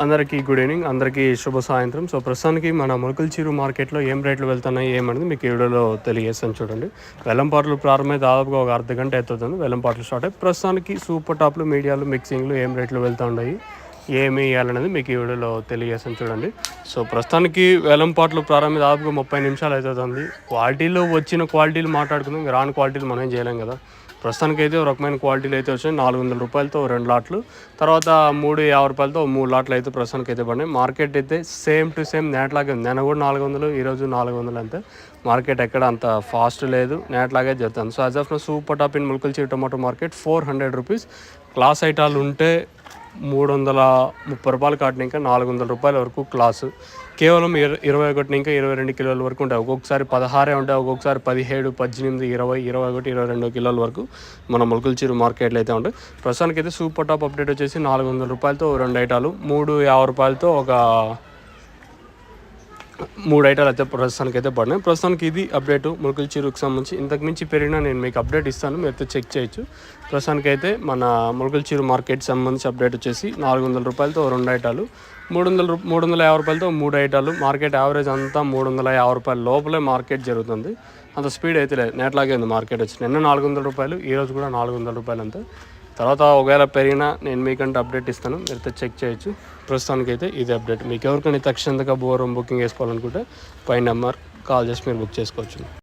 అందరికీ good evening, అందరికీ శుభ సాయంత్రం. సో ప్రస్తుతానికి మన ములకల్చెరువు మార్కెట్లో ఏం రేట్లు వెళ్తున్నాయి ఏమనేది మీకు ఈ వీడియోలో తెలియజేస్తాను చూడండి. వెల్లంపాట్లు ప్రారంభమై దాదాపుగా ఒక అర్ధ గంట అవుతుంది. వెల్లంపాట్లు స్టార్ట్ అయ్యి ప్రస్తుతానికి సూపర్ టాప్లు, మీడియాలు, మిక్సింగ్లు ఏం రేట్లు వెళ్తూ ఉన్నాయి, ఏమి వేయాలనేది మీకు ఈ వీడియోలో తెలియజేస్తాను చూడండి. సో ప్రస్తుతానికి వెల్లంపాట్లు ప్రారంభమై దాదాపుగా 30 నిమిషాలు అవుతుంది. క్వాలిటీలో వచ్చిన క్వాలిటీలు మాట్లాడుకుందాం, రాని క్వాలిటీలు మనం ఏం చేయలేం కదా. ప్రస్తుతానికి అయితే ఒక రకమైన క్వాలిటీలు అయితే వచ్చాయి. 400 రూపాయలతో 2 లాట్లు, తర్వాత 350 రూపాయలతో 3 లాట్లు అయితే ప్రస్తుతానికి అయితే పడినాయి. మార్కెట్ అయితే సేమ్ టు సేమ్ నేట్లాగే ఉంది. నిన్న కూడా 400, ఈరోజు 400 అంతే. మార్కెట్ ఎక్కడ అంత ఫాస్ట్ లేదు, నేట్లాగే జరుగుతుంది. So as of now super top in Mulakalacheruvu tomato market 400 rupees. Class ఐటాలు ఉంటే 330 రూపాయలు కాటిన ఇంకా 400 రూపాయల వరకు క్లాసు. కేవలం 21 ఇంకా 22 కిలోల వరకు ఉంటాయి. ఒక్కొక్కసారి 16 ఉంటాయి, ఒక్కొక్కసారి 17, 18, 20, 21, 22 కిలోల వరకు మన ములకల్చెరువు మార్కెట్లో అయితే ఉంటాయి. ప్రస్తుతానికి అయితే సూపర్ టాప్ అప్డేట్ వచ్చేసి 400 రూపాయలతో 2 ఐటాలు, 350 రూపాయలతో ఒక 3 ఐటాలు అయితే ప్రస్తుతానికి అయితే పడినాయి. ప్రస్తుతానికి ఇది అప్డేటు ములకల్చెరువుకి సంబంధించి. ఇంతకు మించి పెరిగినా నేను మీకు అప్డేట్ ఇస్తాను, మీరు అయితే చెక్ చేయొచ్చు. ప్రస్తుతానికి అయితే మన ములకల్చెరువు మార్కెట్ సంబంధించి అప్డేట్ వచ్చేసి 400 రూపాయలతో 2 ఐటాలు, 350 రూపాయలతో 3 ఐటాలు. మార్కెట్ యావరేజ్ అంతా 350 రూపాయల లోపలే మార్కెట్ జరుగుతుంది. అంత స్పీడ్ అయితే లేదు, నేట్లాగే ఉంది మార్కెట్ వచ్చి. నిన్న 400 రూపాయలు, ఈరోజు కూడా 400 రూపాయలు అంతే. తర్వాత ఒకవేళ పెరిగినా నేను మీకంటే అప్డేట్ ఇస్తాను, మీరైతే చెక్ చేయొచ్చు. ప్రస్తుతానికి అయితే ఇది అప్డేట్. మీకు ఎవరికైనా తక్షణంగా బుకింగ్ వేసుకోవాలనుకుంటే పై నెంబర్ కాల్ చేసి మీరు బుక్ చేసుకోవచ్చు.